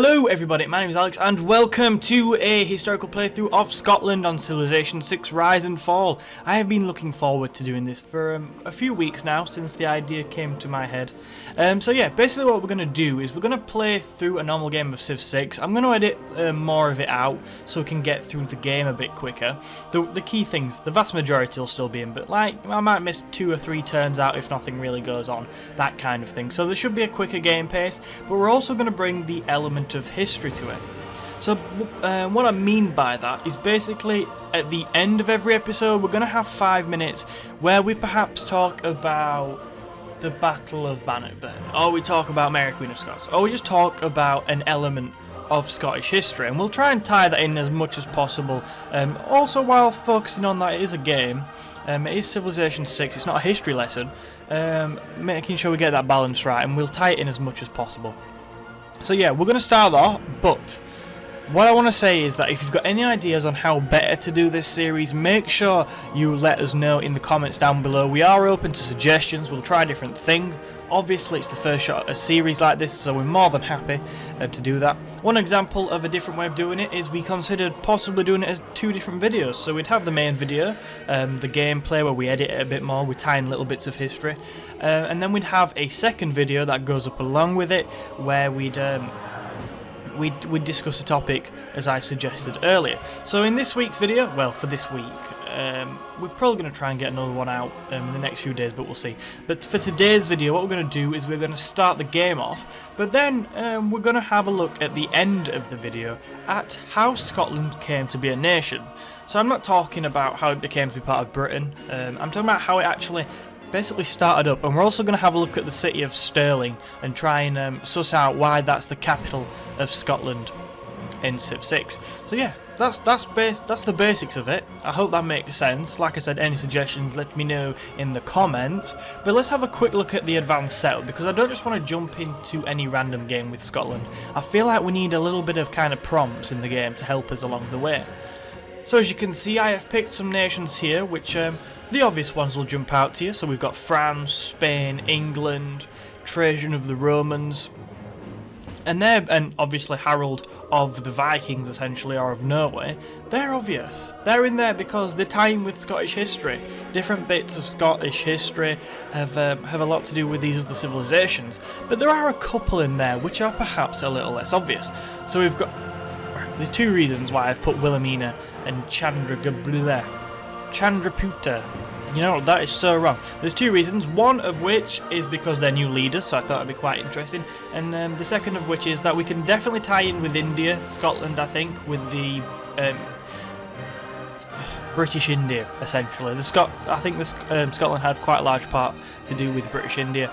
Hello everybody, my name is Alex and welcome to a historical playthrough of Scotland on Civilization 6 Rise and Fall. I have been looking forward to doing this for a few weeks now since the idea came to my head. So yeah, basically what we're going to do is we're going to play through a normal game of Civ 6. I'm going to edit more of it out so we can get through the game a bit quicker. The key things, the vast majority will still be in, but like I might miss 2 or 3 turns out if nothing really goes on, that kind of thing. So there should be a quicker game pace, but we're also going to bring the element of history to it. So what I mean by that is basically at the end of every episode we're going to have 5 minutes where we perhaps talk about the Battle of Bannockburn, or we talk about Mary Queen of Scots, or we just talk about an element of Scottish history, and we'll try and tie that in as much as possible, also while focusing on that it is a game, it is Civilization 6, it's not a history lesson, making sure we get that balance right, and we'll tie it in as much as possible. So yeah, we're going to start off, but what I want to say is that if you've got any ideas on how better to do this series, make sure you let us know in the comments down below. We are open to suggestions, we'll try different things. Obviously it's the first shot at a series like this, so we're more than happy to do that. One example of a different way of doing it is we considered possibly doing it as 2 different videos. So we'd have the main video, the gameplay where we edit it a bit more, we tie in little bits of history, and then we'd have a second video that goes up along with it where we'd discuss a topic as I suggested earlier. So in this week's video, well for this week, we're probably going to try and get another one out in the next few days, but we'll see. But for today's video what we're going to do is we're going to start the game off, but then we're going to have a look at the end of the video at how Scotland came to be a nation. So I'm not talking about how it became to be part of Britain, I'm talking about how it actually basically started up, and we're also going to have a look at the city of Stirling and try and suss out why that's the capital of Scotland in Civ 6. So yeah, that's the basics of it. I hope that makes sense. Like I said, any suggestions let me know in the comments, but let's have a quick look at the advanced setup, because I don't just want to jump into any random game with Scotland. I feel like we need a little bit of kind of prompts in the game to help us along the way. So as you can see, I have picked some nations here which the obvious ones will jump out to you. So we've got France, Spain, England, Trajan of the Romans, and obviously Harold of the Vikings, essentially, or of Norway. They're obvious. They're in there because they tie in with Scottish history. Different bits of Scottish history have a lot to do with these other civilizations, but there are a couple in there which are perhaps a little less obvious. So we've got, there's 2 reasons why I've put Wilhelmina and Chandraputa. You know, that is so wrong. There's 2 reasons, one of which is because they're new leaders, so I thought it'd be quite interesting, and the second of which is that we can definitely tie in with India, Scotland I think, with the British India, essentially. I think Scotland had quite a large part to do with British India.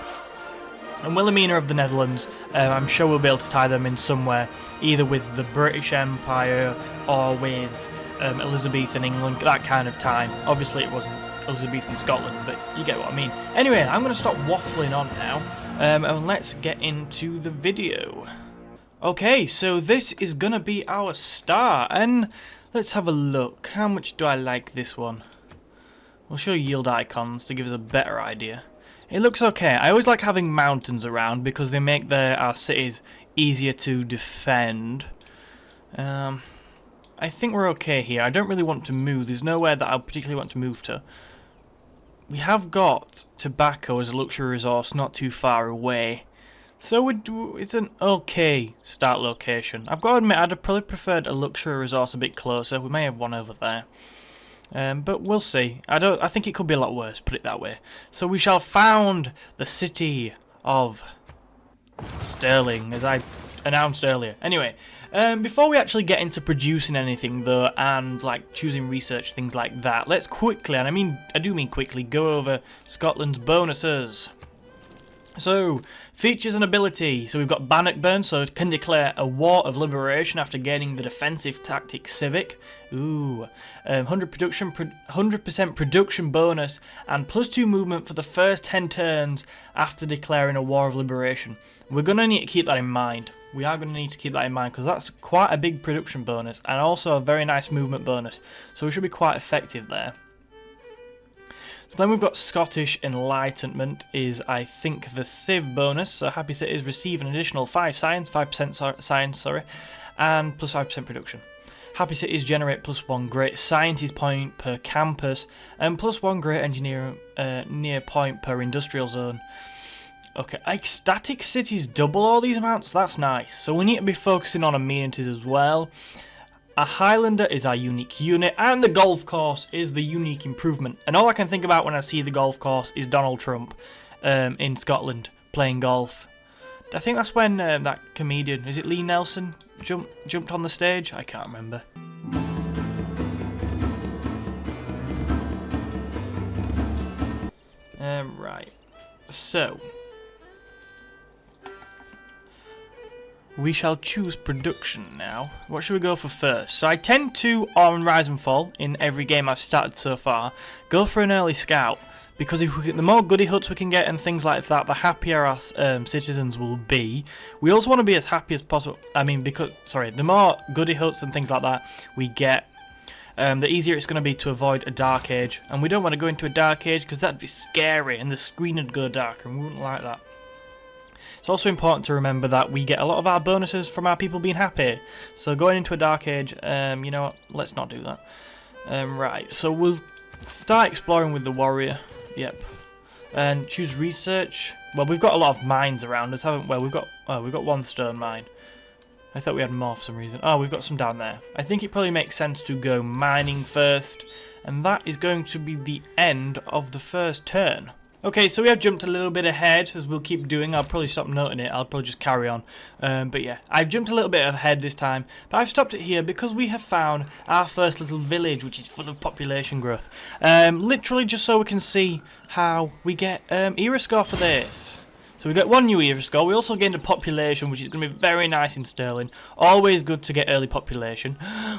And Wilhelmina of the Netherlands, I'm sure we'll be able to tie them in somewhere, either with the British Empire or with Elizabethan England, that kind of time. Obviously it wasn't Elizabethan Scotland, but you get what I mean. Anyway, I'm going to stop waffling on now, and let's get into the video. Okay, so this is going to be our start, and let's have a look. How much do I like this one? We'll show yield icons to give us a better idea. It looks okay. I always like having mountains around because they make our cities easier to defend. I think we're okay here. I don't really want to move. There's nowhere that I particularly want to move to. We have got tobacco as a luxury resource not too far away, so it's an okay start location. I've got to admit I'd have probably preferred a luxury resource a bit closer. We may have one over there. But we'll see. I think it could be a lot worse, put it that way. So we shall found the city of Stirling, as I announced earlier. Anyway, before we actually get into producing anything though, and like choosing research, things like that, let's quickly, and I do mean quickly, go over Scotland's bonuses. So, features and ability. So we've got Bannockburn, so it can declare a war of liberation after gaining the defensive tactic Civic. Ooh. 100% production bonus and +2 movement for the first 10 turns after declaring a war of liberation. We're going to need to keep that in mind. We are going to need to keep that in mind because that's quite a big production bonus and also a very nice movement bonus. So we should be quite effective there. So then we've got Scottish Enlightenment is, I think, the Civ bonus. So happy cities receive an additional 5 science, 5% science, sorry, and plus 5% production. Happy cities generate plus 1 great scientist point per campus and plus 1 great engineer near point per industrial zone. Okay, ecstatic cities double all these amounts. That's nice. So we need to be focusing on amenities as well. A Highlander is our unique unit, and the golf course is the unique improvement. And all I can think about when I see the golf course is Donald Trump in Scotland playing golf. I think that's when that comedian, is it Lee Nelson, jumped on the stage? I can't remember. Right, so we shall choose production now. What should we go for first? So I tend to, on Rise and Fall, in every game I've started so far, go for an early scout. Because if we get, the more goody huts we can get and things like that, the happier our citizens will be. We also want to be as happy as possible. I mean, the more goody huts and things like that we get, the easier it's going to be to avoid a dark age. And we don't want to go into a dark age because that'd be scary and the screen would go darker and we wouldn't like that. It's also important to remember that we get a lot of our bonuses from our people being happy. So going into a dark age, you know what, let's not do that. Right, so we'll start exploring with the warrior. Yep. And choose research. Well, we've got a lot of mines around us, haven't we? Well, we've got 1 stone mine. I thought we had more for some reason. Oh, we've got some down there. I think it probably makes sense to go mining first, and that is going to be the end of the first turn. Okay, so we have jumped a little bit ahead, as we'll keep doing. I'll probably stop noting it. I'll probably just carry on. But yeah, I've jumped a little bit ahead this time. But I've stopped it here because we have found our first little village, which is full of population growth. Literally just so we can see how we get era score for this. So we got 1 new era score. We also gained a population, which is going to be very nice in Stirling. Always good to get early population.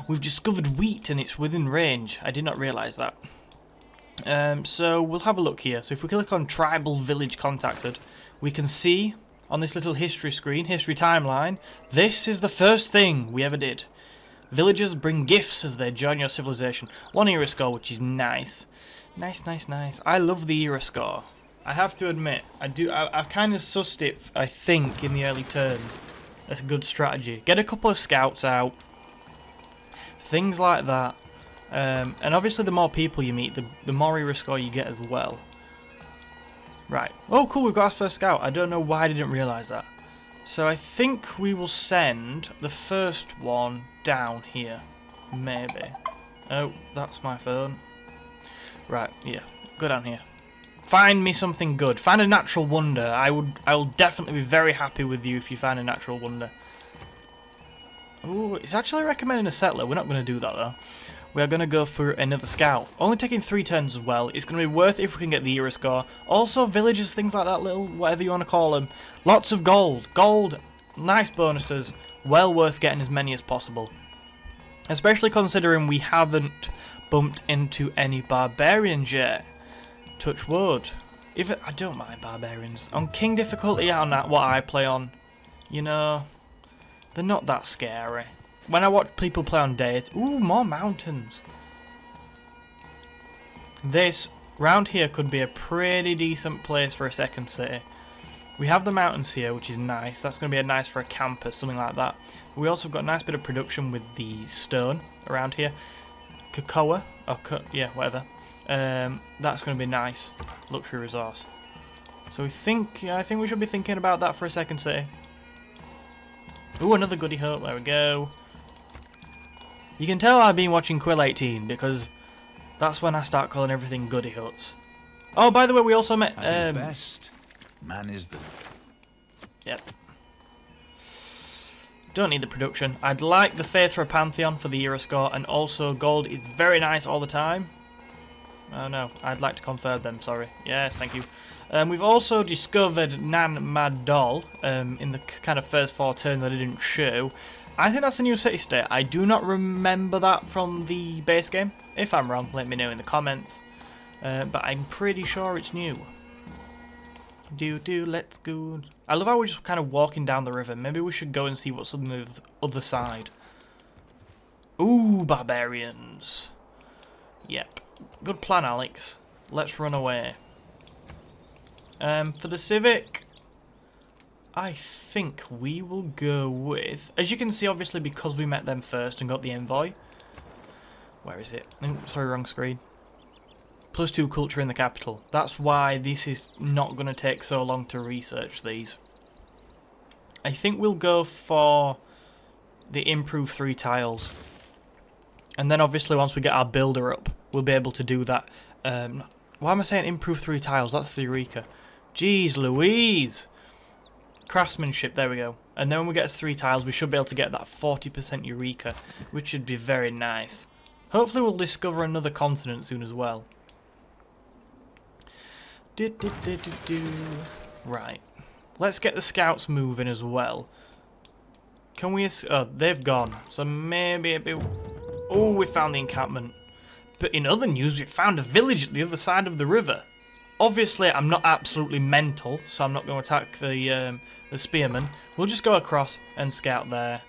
We've discovered wheat and it's within range. I did not realise that. So we'll have a look here. So if we click on tribal village contacted, we can see on this little history screen, history timeline, this is the first thing we ever did. Villagers bring gifts as they join your civilization. 1 era score, which is nice. Nice. I love the era score. I have to admit, I've kind of sussed it, I think, in the early turns. That's a good strategy. Get a couple of scouts out. Things like that. And obviously the more people you meet, the more era score you get as well. Right. Oh, cool, we've got our first scout. I don't know why I didn't realise that. So I think we will send the first one down here. Maybe. Oh, that's my phone. Right, yeah. Go down here. Find me something good. Find a natural wonder. I will definitely be very happy with you if you find a natural wonder. Ooh, it's actually recommending a settler. We're not going to do that though. We are going to go for another scout. Only taking 3 turns as well. It's going to be worth it if we can get the era score. Also, villages, things like that, little whatever you want to call them. Lots of gold. Gold, nice bonuses. Well worth getting as many as possible. Especially considering we haven't bumped into any barbarians yet. Touch wood. I don't mind barbarians. On king difficulty, on that what I play on, you know, they're not that scary. When I watch people play on days, ooh, more mountains. This round here could be a pretty decent place for a second city. We have the mountains here, which is nice. That's going to be nice for a campus, something like that. We also got a nice bit of production with the stone around here. Cocoa, or yeah, whatever. That's going to be nice. Luxury resource. So I think we should be thinking about that for a second city. Ooh, another goody hut. There we go. You can tell I've been watching Quill 18 because that's when I start calling everything goody huts. Oh, by the way, we also met. At his best, man is the. Yep. Don't need the production. I'd like the Faith for a Pantheon for the era score, and also gold is very nice all the time. Oh no, I'd like to confer them, sorry. Yes, thank you. We've also discovered Nan Madol in the kind of first 4 turns that I didn't show. I think that's a new city-state. I do not remember that from the base game. If I'm wrong, let me know in the comments. But I'm pretty sure it's new. Let's go. I love how we're just kind of walking down the river. Maybe we should go and see what's on the other side. Ooh, barbarians. Yep. Good plan, Alex. let's run away. For the Civic, I think we will go with... As you can see, obviously, because we met them first and got the envoy. Where is it? Oh, sorry, wrong screen. +2 culture in the capital. That's why this is not going to take so long to research these. I think we'll go for the improve 3 tiles. And then obviously once we get our builder up, we'll be able to do that. Why am I saying improve 3 tiles? That's the Eureka. Jeez Louise! Craftsmanship, there we go. And then when we get us 3 tiles, we should be able to get that 40% Eureka, which should be very nice. Hopefully we'll discover another continent soon as well. Right. Let's get the scouts moving as well. Can we... Oh, they've gone. So maybe a bit... Oh, we found the encampment. But in other news, we found a village at the other side of the river. Obviously, I'm not absolutely mental, so I'm not going to attack the spearmen. We'll just go across and scout there.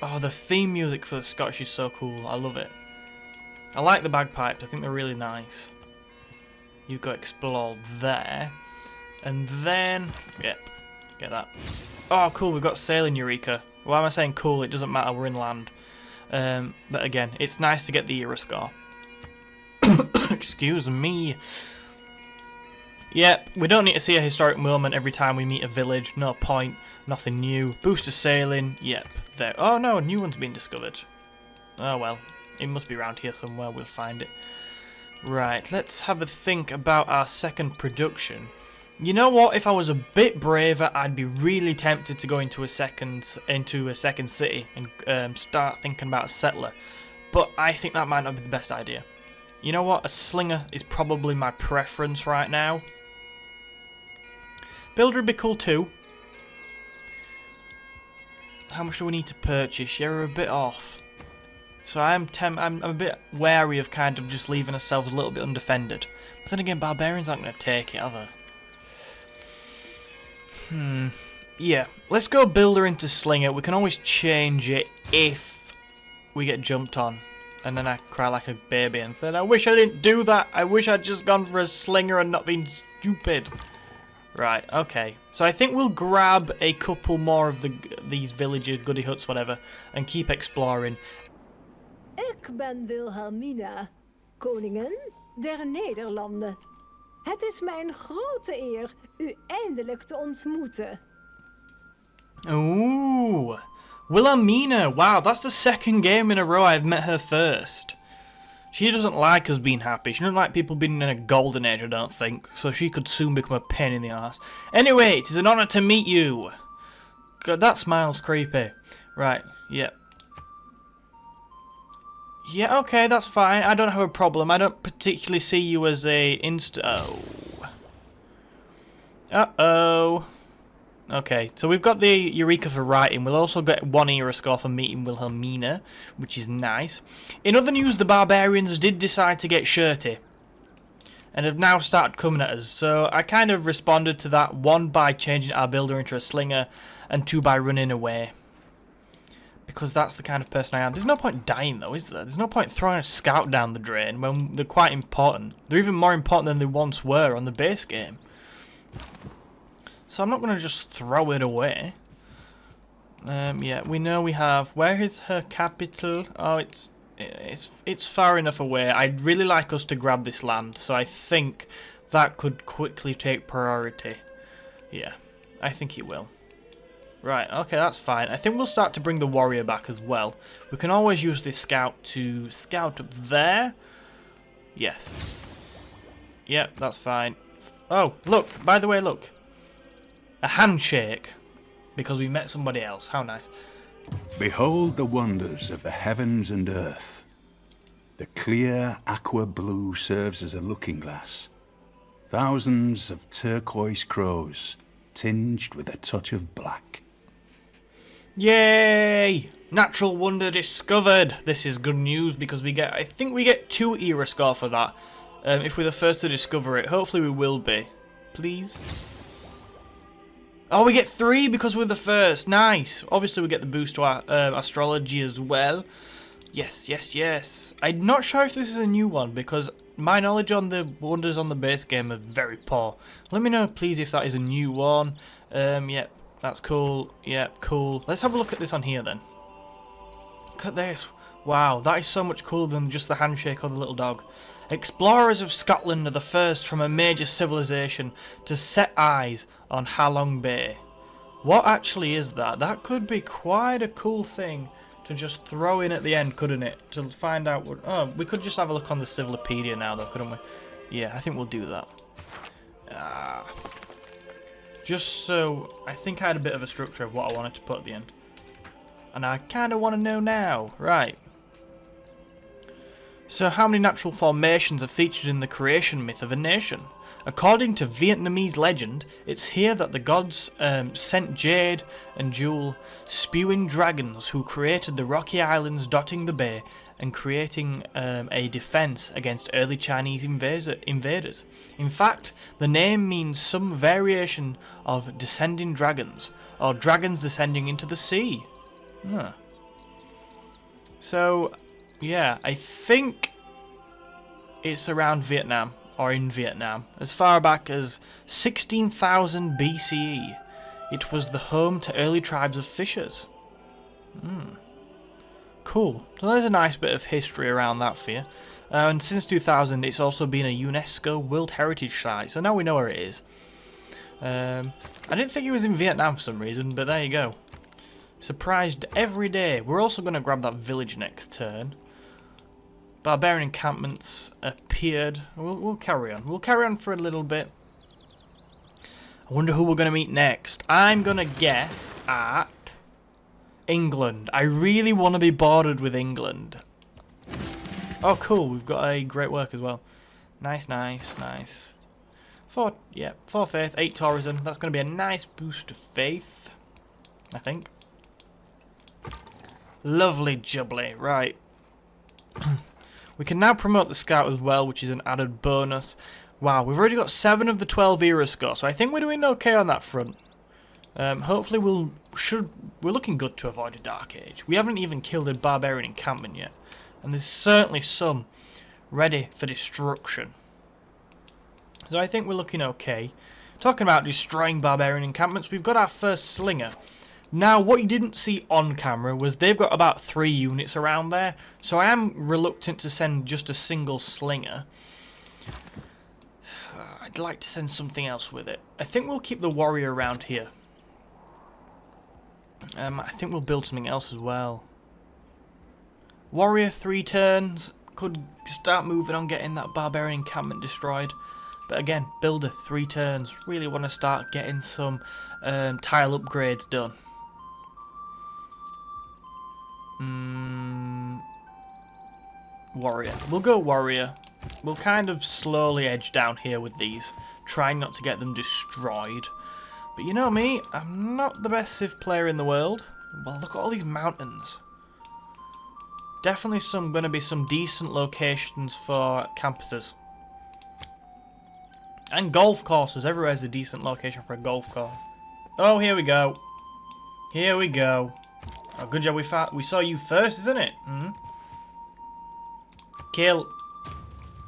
Oh, the theme music for the Scottish is so cool. I love it. I like the bagpipes. I think they're really nice. You go explore there. And then... Yep. Get that. Oh, cool. We've got sailing Eureka. Why am I saying cool? It doesn't matter. We're inland. But again, it's nice to get the era score. Excuse me. Yep, we don't need to see a historic moment every time we meet a village. No point. Nothing new. Booster sailing. Yep. There. Oh no, a new one's been discovered. Oh well. It must be around here somewhere. We'll find it. Right, let's have a think about our second production. You know what? If I was a bit braver, I'd be really tempted to go into a second city and start thinking about a settler. But I think that might not be the best idea. You know what? A slinger is probably my preference right now. Builder would be cool too. How much do we need to purchase? Yeah, we're a bit off. So I'm a bit wary of kind of just leaving ourselves a little bit undefended. But then again, barbarians aren't going to take it, are they? Yeah, let's go builder into slinger. We can always change it if we get jumped on. And then I cry like a baby and then I wish I didn't do that. I wish I'd just gone for a slinger and not been stupid. Right, okay. So I think we'll grab a couple more of these villager goody huts, whatever, and keep exploring. Ik ben Wilhelmina, koningin der Nederlanden. Het is mijn grote eer u eindelijk te ontmoeten. Ooh, Wilhelmina. Wow, that's the second game in a row I've met her first. She doesn't like us being happy. She doesn't like people being in a golden age, I don't think. So she could soon become a pain in the arse. Anyway, it is an honour to meet you. God, that smile's creepy. Right, yep. Yeah, okay, that's fine. I don't have a problem. I don't particularly see you as a Oh. Uh-oh. Okay, so we've got the Eureka for writing. We'll also get 1 era score for meeting Wilhelmina, which is nice. In other news, the barbarians did decide to get shirty. And have now started coming at us. So I kind of responded to that, 1 by changing our builder into a slinger, and 2 by running away. Because that's the kind of person I am. There's no point dying though, is there? There's no point throwing a scout down the drain when they're quite important. They're even more important than they once were on the base game. So I'm not going to just throw it away. Yeah, we know we have... Where is her capital? Oh, it's far enough away. I'd really like us to grab this land, so I think that could quickly take priority. Yeah, I think it will. Right, okay, that's fine. I think we'll start to bring the warrior back as well. We can always use this scout to scout up there. Yes. Yep, that's fine. Oh, look, by the way, look. A handshake. Because we met somebody else. How nice. Behold the wonders of the heavens and earth. The clear aqua blue serves as a looking glass. Thousands of turquoise crows, tinged with a touch of black. Yay! Natural wonder discovered. This is good news because we get, I think we get 2 era score for that. If we're the first to discover it. Hopefully we will be. Please. Oh, we get 3 because we're the first. Nice. Obviously we get the boost to our astrology as well. Yes, yes, yes. I'm not sure if this is a new one because my knowledge on the wonders on the base game are very poor. Let me know, please, if that is a new one. Yep, that's cool. Yep, cool. Let's have a look at this on here then. Look at this. Wow, that is so much cooler than just the handshake or the little dog. Explorers of Scotland are the first from a major civilization to set eyes on Halong Bay. What actually is that? That could be quite a cool thing to just throw in at the end, couldn't it? To find out what... Oh, we could just have a look on the Civilopedia now, though, couldn't we? Yeah, I think we'll do that. Just so... I think I had a bit of a structure of what I wanted to put at the end. And I kind of want to know now. Right. So how many natural formations are featured in the creation myth of a nation? According to Vietnamese legend, it's here that the gods sent Jade and Jewel, spewing dragons who created the rocky islands dotting the bay and creating a defense against early Chinese invaders. In fact, the name means some variation of descending dragons, or dragons descending into the sea. Huh. So, yeah, I think it's around Vietnam. Or in Vietnam, as far back as 16,000 BCE. It was the home to early tribes of fishers. Cool. So there's a nice bit of history around that for you. And since 2000, it's also been a UNESCO World Heritage Site, so now we know where it is. I didn't think it was in Vietnam for some reason, but there you go. Surprised every day. We're also going to grab that village next turn. Barbarian encampments appeared. We'll carry on. We'll carry on for a little bit. I wonder who we're going to meet next. I'm going to guess at England. I really want to be bordered with England. Oh, cool. We've got a great work as well. Nice, nice, nice. 4 faith, 8 tourism. That's going to be a nice boost of faith, I think. Lovely jubbly. Right. We can now promote the scout as well, which is an added bonus. Wow, we've already got 7 of the 12 era score, so I think we're doing okay on that front. Hopefully we're looking good to avoid a Dark Age. We haven't even killed a barbarian encampment yet, and there's certainly some ready for destruction. So I think we're looking okay. Talking about destroying barbarian encampments, we've got our first slinger. Now, what you didn't see on camera was they've got about 3 units around there, so I am reluctant to send just a single slinger. I'd like to send something else with it. I think we'll keep the warrior around here. I think we'll build something else as well. Warrior 3 turns, could start moving on getting that barbarian encampment destroyed. But again, builder 3 turns, really want to start getting some tile upgrades done. Warrior. We'll go warrior. We'll kind of slowly edge down here with these, trying not to get them destroyed. But you know me, I'm not the best Civ player in the world. Well, look at all these mountains. Definitely going to be some decent locations for campuses. And golf courses. Everywhere's a decent location for a golf course. Oh, here we go. Here we go. Oh, good job we saw you first, isn't it? Kill.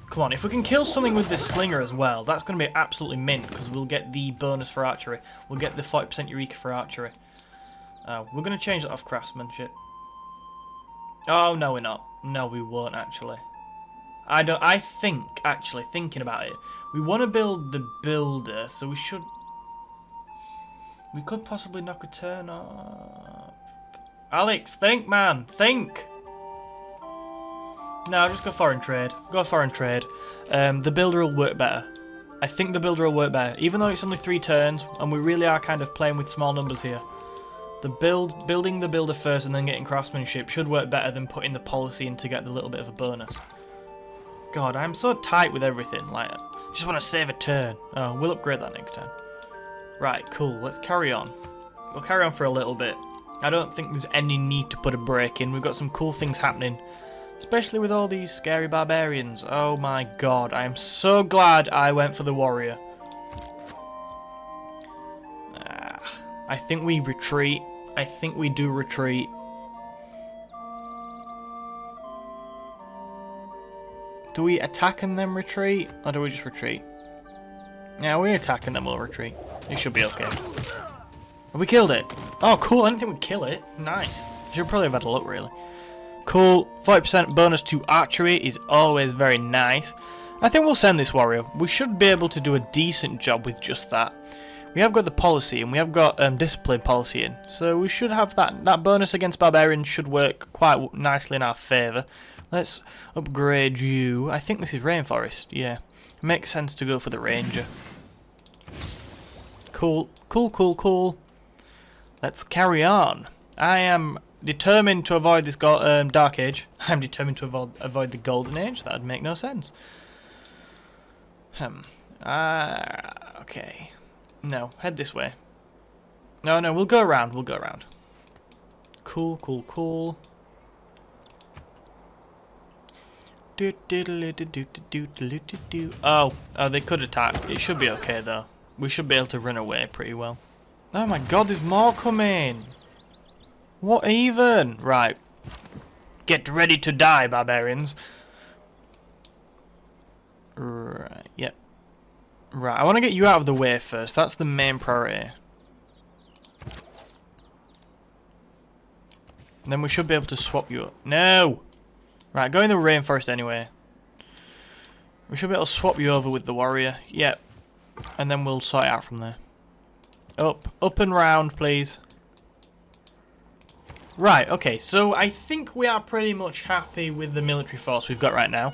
Come on, if we can kill something with this slinger as well, that's going to be absolutely mint, because we'll get the bonus for archery. We'll get the 40% Eureka for archery. We're going to change that off craftsmanship. Oh, no, we're not. No, we won't, actually. I think, actually, thinking about it, we want to build the builder, so we should... We could possibly knock a turn off. Alex, think, man. Think. No, just go foreign trade. Go foreign trade. The builder will work better. I think the builder will work better. Even though it's only 3 turns, and we really are kind of playing with small numbers here. Building the builder first and then getting craftsmanship should work better than putting the policy in to get the little bit of a bonus. God, I'm so tight with everything. Like, I just want to save a turn. Oh, we'll upgrade that next time. Right, cool. Let's carry on. We'll carry on for a little bit. I don't think there's any need to put a break in. We've got some cool things happening. Especially with all these scary barbarians. Oh my god, I am so glad I went for the warrior. I think we retreat. I think we do retreat. Do we attack and then retreat? Or do we just retreat? Yeah, we attack and then we'll retreat. It should be okay. Have we killed it? Oh, cool. I didn't think we'd kill it. Nice. Should probably have had a look, really. Cool. 40% bonus to archery is always very nice. I think we'll send this warrior. We should be able to do a decent job with just that. We have got the policy and we have got discipline policy in. So we should have that. That bonus against barbarians should work quite nicely in our favour. Let's upgrade you. I think this is rainforest. Yeah. It makes sense to go for the ranger. Cool. Cool, cool, cool. Let's carry on. I am determined to avoid this Dark Age. I'm determined to avoid the Golden Age. That'd make no sense. Okay. No, head this way. No, we'll go around. We'll go around. Cool, cool, cool. Oh, they could attack. It should be okay though. We should be able to run away pretty well. Oh my god, there's more coming. What even? Right. Get ready to die, barbarians. Right, yep. Right, I want to get you out of the way first. That's the main priority. And then we should be able to swap you up. No! Right, go in the rainforest anyway. We should be able to swap you over with the warrior. Yep. And then we'll sort it out from there. Up and round, please. Right, okay, so I think we are pretty much happy with the military force we've got right now.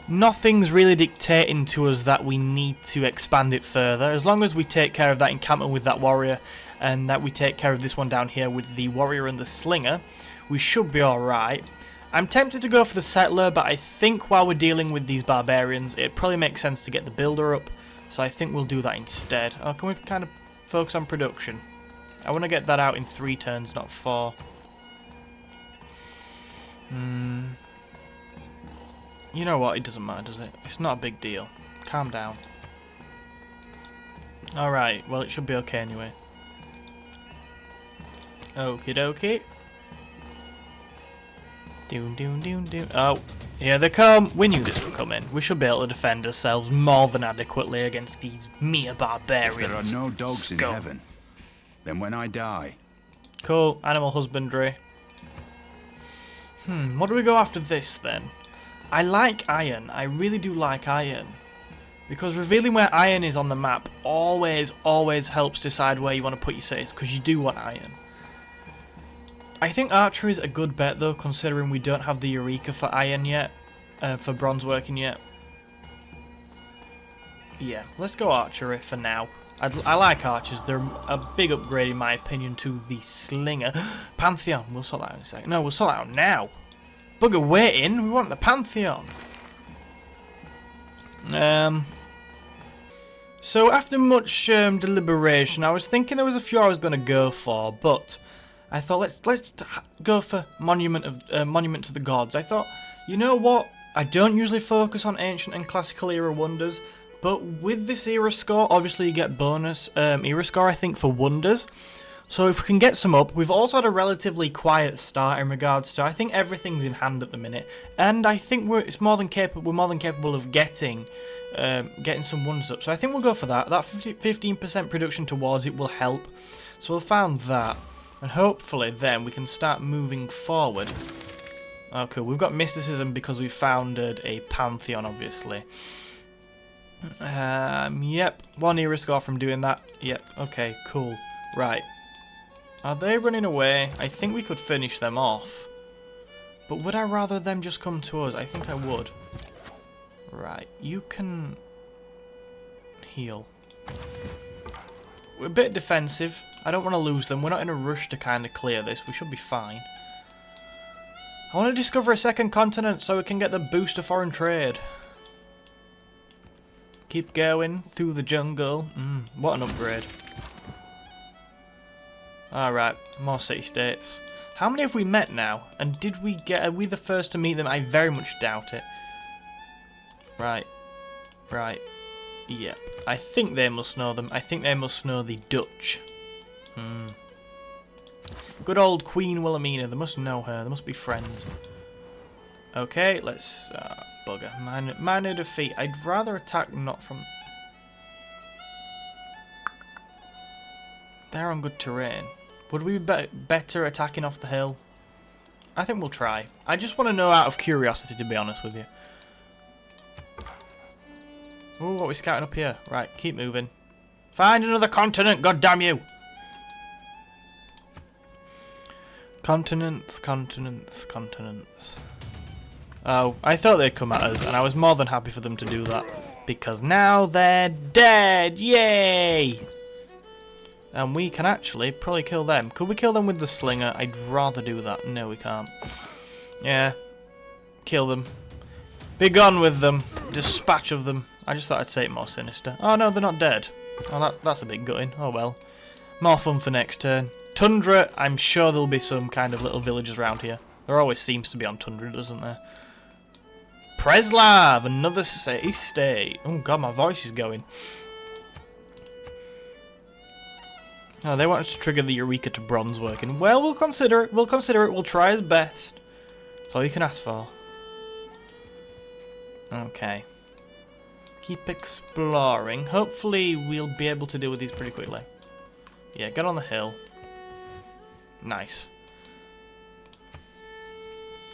Nothing's really dictating to us that we need to expand it further. As long as we take care of that encampment with that warrior, and that we take care of this one down here with the warrior and the slinger, we should be alright. I'm tempted to go for the settler, but I think while we're dealing with these barbarians, it probably makes sense to get the builder up. So I think we'll do that instead. Oh, can we kind of focus on production? I want to get that out in 3 turns, not 4. You know what? It doesn't matter, does it? It's not a big deal. Calm down. Alright, well, it should be okay anyway. Okie dokie. Doon. Oh, here they come. We knew this would come in. We should be able to defend ourselves more than adequately against these mere barbarians. If there are no dogs in heaven, then when I die... Cool. Animal husbandry. What do we go after this then? I like iron. I really do like iron. Because revealing where iron is on the map always helps decide where you want to put your cities, because you do want iron. I think archery is a good bet though, considering we don't have the Eureka for iron yet, for bronze working yet. Yeah, let's go archery for now. I like archers. They're a big upgrade in my opinion to the slinger. Pantheon. We'll sort that out in a second. No, we'll sort that out now. Bugger waiting. We want the Pantheon. So after much deliberation, I was thinking there was a few I was going to go for, but I thought let's go for Monument to the Gods. I thought, you know what? I don't usually focus on ancient and classical era wonders, but with this era score, obviously you get bonus era score, I think, for wonders. So if we can get some up, we've also had a relatively quiet start in regards to, I think everything's in hand at the minute, and I think we're more than capable of getting some wonders up. So I think we'll go for that. That 15% production towards it will help. So we'll found that, and hopefully then we can start moving forward. Oh, cool. We've got mysticism because we founded a pantheon, obviously. Yep. 1 era score from doing that. Yep. Okay, cool. Right. Are they running away? I think we could finish them off. But would I rather them just come to us? I think I would. Right. You can heal. We're a bit defensive. I don't want to lose them. We're not in a rush to kind of clear this. We should be fine. I want to discover a second continent so we can get the boost of foreign trade. Keep going through the jungle. What an upgrade. Alright, more city-states. How many have we met now? And are we the first to meet them? I very much doubt it. Right. Yep. I think they must know them. I think they must know the Dutch. Good old Queen Wilhelmina. They must know her. They must be friends. Okay, let's... bugger. Minor defeat. I'd rather attack not from... They're on good terrain. Would we be better attacking off the hill? I think we'll try. I just want to know out of curiosity, to be honest with you. Ooh, what are we scouting up here? Right, keep moving. Find another continent, god damn you! Continents, continents, continents. Oh, I thought they'd come at us, and I was more than happy for them to do that. Because now they're dead! Yay! And we can actually probably kill them. Could we kill them with the slinger? I'd rather do that. No, we can't. Yeah. Kill them. Be gone with them. Dispatch of them. I just thought I'd say it more sinister. Oh no, they're not dead. Oh, that's a bit gutting. Oh well. More fun for next turn. Tundra, I'm sure there'll be some kind of little villages around here. There always seems to be on Tundra, doesn't there? Preslav, another city state. Oh god, my voice is going. Oh, they want us to trigger the Eureka to bronze working. Well, we'll consider it. We'll consider it. We'll try as best. That's all you can ask for. Okay. Keep exploring. Hopefully, we'll be able to deal with these pretty quickly. Yeah, get on the hill. Nice.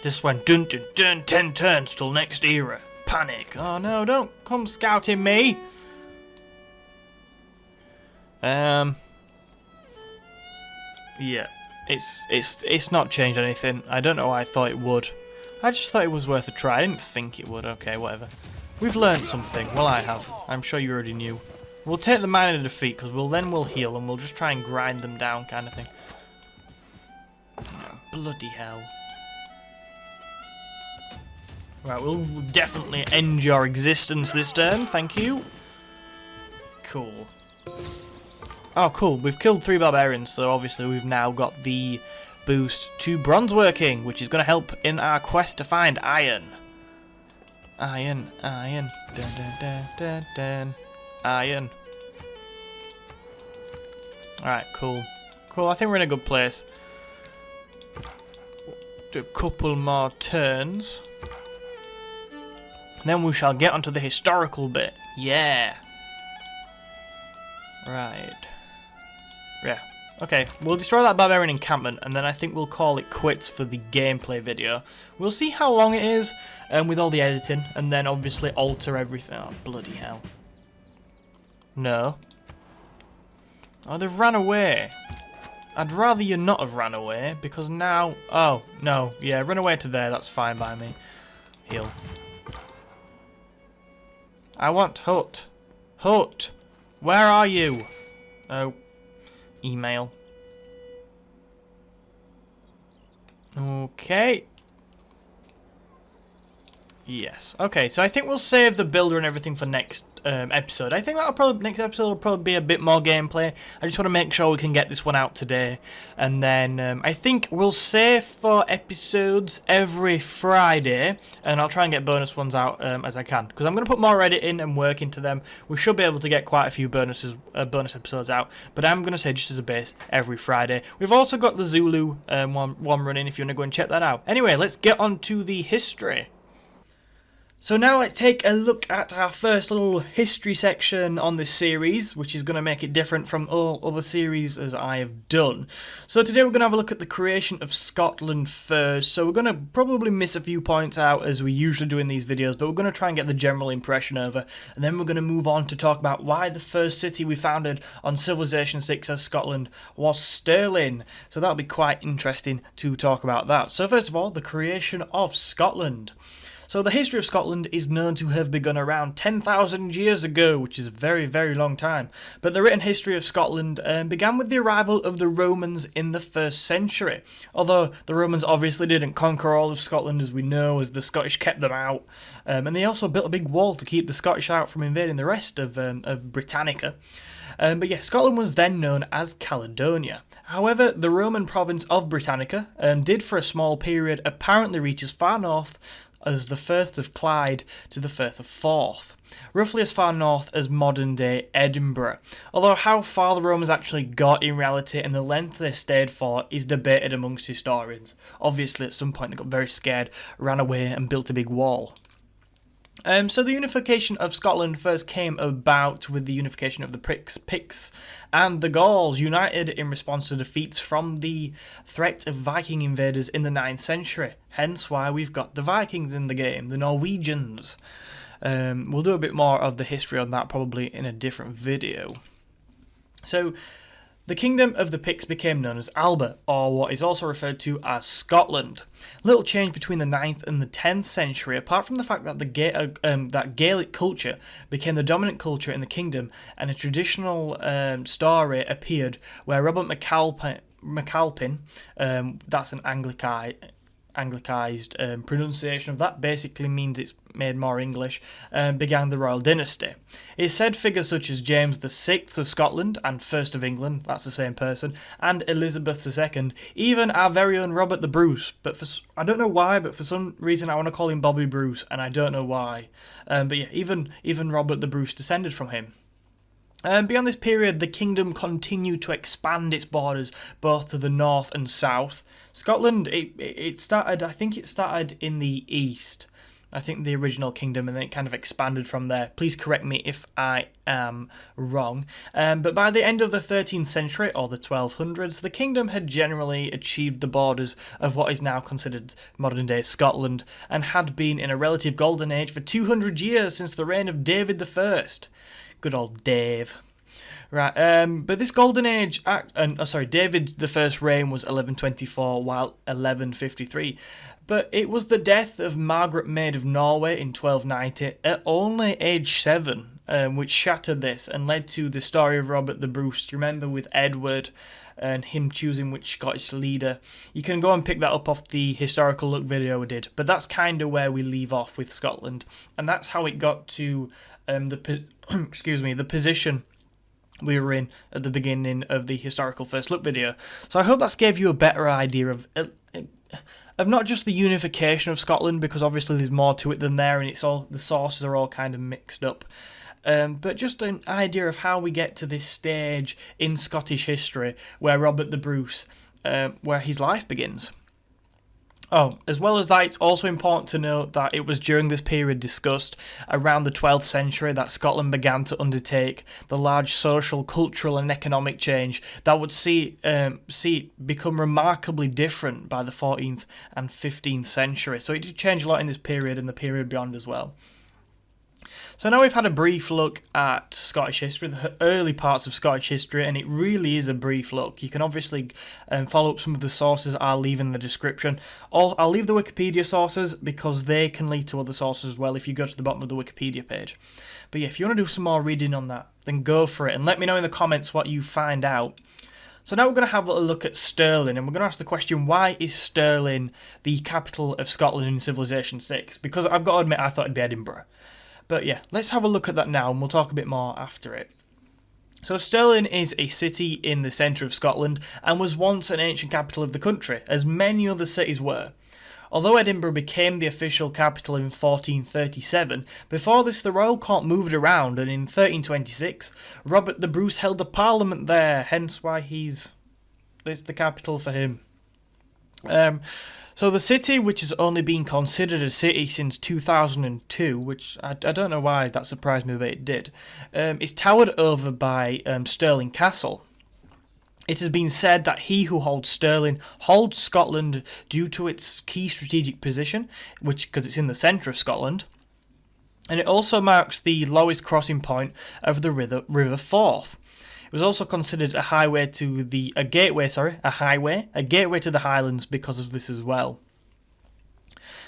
Just went dun dun dun, 10 turns till next era. Panic. Oh no, don't come scouting me. Yeah, it's not changed anything. I don't know why I thought it would. I just thought it was worth a try. I didn't think it would. Okay, whatever. We've learned something. Well, I have. I'm sure you already knew. We'll take the minor defeat because we'll heal and we'll just try and grind them down, kind of thing. Oh, bloody hell. Right, we'll definitely end your existence this turn. Thank you. Cool. Oh, cool. We've killed 3 barbarians, so obviously we've now got the boost to bronze working, which is going to help in our quest to find iron. Iron, iron, dun dun dun dun dun. Iron. Alright, cool. Cool, I think we're in a good place. Do a couple more turns. Then we shall get onto the historical bit. Yeah. Right. Yeah. Okay, we'll destroy that barbarian encampment, and then I think we'll call it quits for the gameplay video. We'll see how long it is, with all the editing, and then obviously alter everything. Oh, bloody hell. No. Oh, they've ran away. I'd rather you not have ran away, because now... Oh, no. Yeah, run away to there. That's fine by me. Heal. I want Hut. Hut. Where are you? Oh. Email. Okay. Yes. Okay, so I think we'll save the builder and everything for next episode. I think next episode will probably be a bit more gameplay. I just want to make sure we can get this one out today, and then I think we'll save for episodes every Friday, and I'll try and get bonus ones out as I can, because I'm going to put more editing and work into them. We should be able to get quite a few bonus episodes out, but I'm going to say just as a base every Friday. We've also got the Zulu one running if you want to go and check that out. Anyway, let's get on to the history. So now let's take a look at our first little history section on this series, which is going to make it different from all other series as I have done. So today we're going to have a look at the creation of Scotland first. So we're going to probably miss a few points out as we usually do in these videos, but we're going to try and get the general impression over. And then we're going to move on to talk about why the first city we founded on Civilization 6 as Scotland was Stirling. So that'll be quite interesting to talk about that. So first of all, the creation of Scotland. So the history of Scotland is known to have begun around 10,000 years ago, which is a very, very long time. But the written history of Scotland began with the arrival of the Romans in the 1st century. Although the Romans obviously didn't conquer all of Scotland, as we know, as the Scottish kept them out. And they also built a big wall to keep the Scottish out from invading the rest of Britannica. But yeah, Scotland was then known as Caledonia. However, the Roman province of Britannica did for a small period apparently reach as far north as the Firth of Clyde to the Firth of Forth, roughly as far north as modern-day Edinburgh, although how far the Romans actually got in reality and the length they stayed for is debated amongst historians. Obviously at some point they got very scared, ran away and built a big wall. So the unification of Scotland first came about with the unification of the Picts and the Gauls, united in response to defeats from the threat of Viking invaders in the 9th century. Hence why we've got the Vikings in the game, the Norwegians. We'll do a bit more of the history on that probably in a different video. So the kingdom of the Picts became known as Alba, or what is also referred to as Scotland. Little change between the 9th and the 10th century, apart from the fact that that Gaelic culture became the dominant culture in the kingdom, and a traditional story appeared where Robert MacAlpin, that's an Anglicized pronunciation of that, basically means it's made more English, began the royal dynasty. It said figures such as James VI of Scotland and First of England, that's the same person, and Elizabeth II, even our very own Robert the Bruce, but I don't know why, but for some reason I want to call him Bobby Bruce, and I don't know why. But yeah, even Robert the Bruce descended from him. Beyond this period, the kingdom continued to expand its borders both to the north and south. Scotland, it started, I think it started in the east, I think the original kingdom, and then it kind of expanded from there. Please correct me if I am wrong. But by the end of the 13th century, or the 1200s, the kingdom had generally achieved the borders of what is now considered modern-day Scotland, and had been in a relative golden age for 200 years since the reign of David I. Good old Dave. Right, but this golden age, David the First's reign was 1124, while 1153. But it was the death of Margaret Maid of Norway in 1290 at only age 7, which shattered this and led to the story of Robert the Bruce. Do you remember with Edward and him choosing which Scottish leader? You can go and pick that up off the historical look video we did. But that's kind of where we leave off with Scotland, and that's how it got to the position we were in at the beginning of the historical first look video. So I hope that's gave you a better idea of not just the unification of Scotland, because obviously there's more to it than there, and it's all, the sources are all kind of mixed up, but just an idea of how we get to this stage in Scottish history where Robert the Bruce, where his life begins. Oh, as well as that, it's also important to note that it was during this period discussed around the 12th century that Scotland began to undertake the large social, cultural and economic change that would see it become remarkably different by the 14th and 15th century. So it did change a lot in this period and the period beyond as well. So now we've had a brief look at Scottish history, the early parts of Scottish history, and it really is a brief look. You can obviously follow up some of the sources I'll leave in the description. I'll leave the Wikipedia sources because they can lead to other sources as well if you go to the bottom of the Wikipedia page. But yeah, if you want to do some more reading on that, then go for it, and let me know in the comments what you find out. So now we're going to have a look at Stirling, and we're going to ask the question, why is Stirling the capital of Scotland in Civilization 6? Because I've got to admit, I thought it'd be Edinburgh. But yeah, let's have a look at that now, and we'll talk a bit more after it. So Stirling is a city in the centre of Scotland, and was once an ancient capital of the country, as many other cities were. Although Edinburgh became the official capital in 1437, before this the royal court moved around, and in 1326, Robert the Bruce held a parliament there, hence why it's the capital for him. So the city, which has only been considered a city since 2002, which I don't know why that surprised me, but it did, is towered over by Stirling Castle. It has been said that he who holds Stirling holds Scotland due to its key strategic position, because it's in the centre of Scotland, and it also marks the lowest crossing point of the River Forth. It was also considered a gateway to the Highlands because of this as well.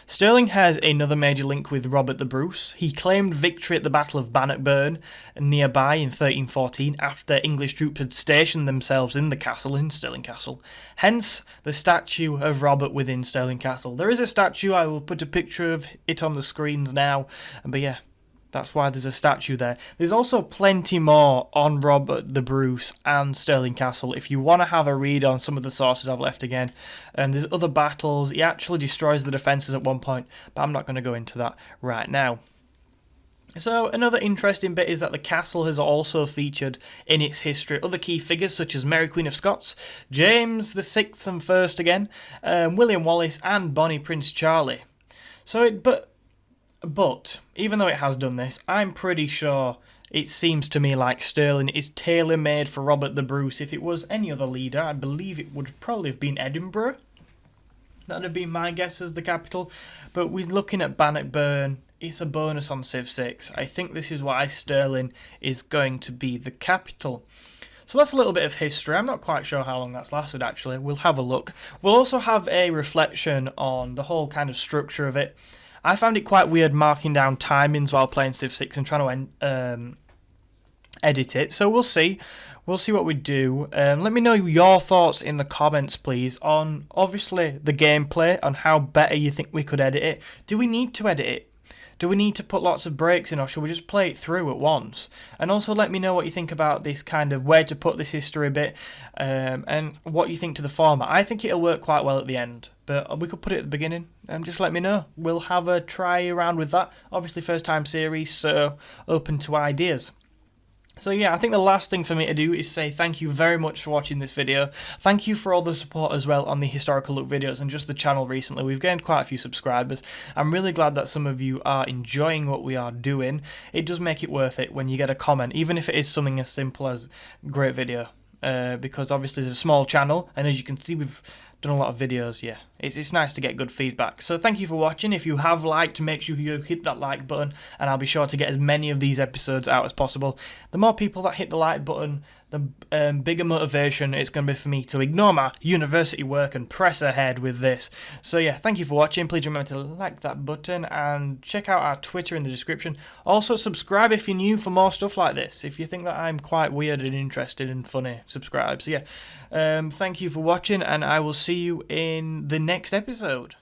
Stirling has another major link with Robert the Bruce. He claimed victory at the Battle of Bannockburn nearby in 1314 after English troops had stationed themselves in the castle, in Stirling Castle. Hence the statue of Robert within Stirling Castle. There is a statue, I will put a picture of it on the screens now, but yeah, That's why there's a statue there. There's also plenty more on Robert the Bruce and Stirling Castle if you want to have a read on some of the sources I've left again. There's other battles. He actually destroys the defences at one point, but I'm not going to go into that right now. So another interesting bit is that the castle has also featured in its history other key figures such as Mary Queen of Scots, James the Sixth and First again, William Wallace and Bonnie Prince Charlie. But even though it has done this, I'm pretty sure it seems to me like Stirling is tailor-made for Robert the Bruce. If it was any other leader, I believe it would probably have been Edinburgh. That would have been my guess as the capital. But we're looking at Bannockburn. It's a bonus on Civ 6. I think this is why Stirling is going to be the capital. So that's a little bit of history. I'm not quite sure how long that's lasted, actually. We'll have a look. We'll also have a reflection on the whole kind of structure of it. I found it quite weird marking down timings while playing Civ 6 and trying to edit it. So we'll see. We'll see what we do. Let me know your thoughts in the comments, please, on obviously the gameplay, on how better you think we could edit it. Do we need to edit it? Do we need to put lots of breaks in, or should we just play it through at once? And also let me know what you think about this kind of where to put this history bit, and what you think to the format. I think it'll work quite well at the end, but we could put it at the beginning. Just let me know. We'll have a try around with that. Obviously first time series, so open to ideas. So yeah, I think the last thing for me to do is say thank you very much for watching this video. Thank you for all the support as well on the historical look videos and just the channel recently. We've gained quite a few subscribers. I'm really glad that some of you are enjoying what we are doing. It does make it worth it when you get a comment, even if it is something as simple as great video. Because obviously it's a small channel, and as you can see we've done a lot of videos. Yeah, it's nice to get good feedback. So thank you for watching. If you have liked, make sure you hit that like button, and I'll be sure to get as many of these episodes out as possible. The more people that hit the like button, the bigger motivation it's going to be for me to ignore my university work and press ahead with this. So yeah, thank you for watching. Please remember to like that button and check out our Twitter in the description. Also subscribe if you're new for more stuff like this. If you think that I'm quite weird and interesting and funny, subscribe. So yeah, thank you for watching, and I will see you in the next episode.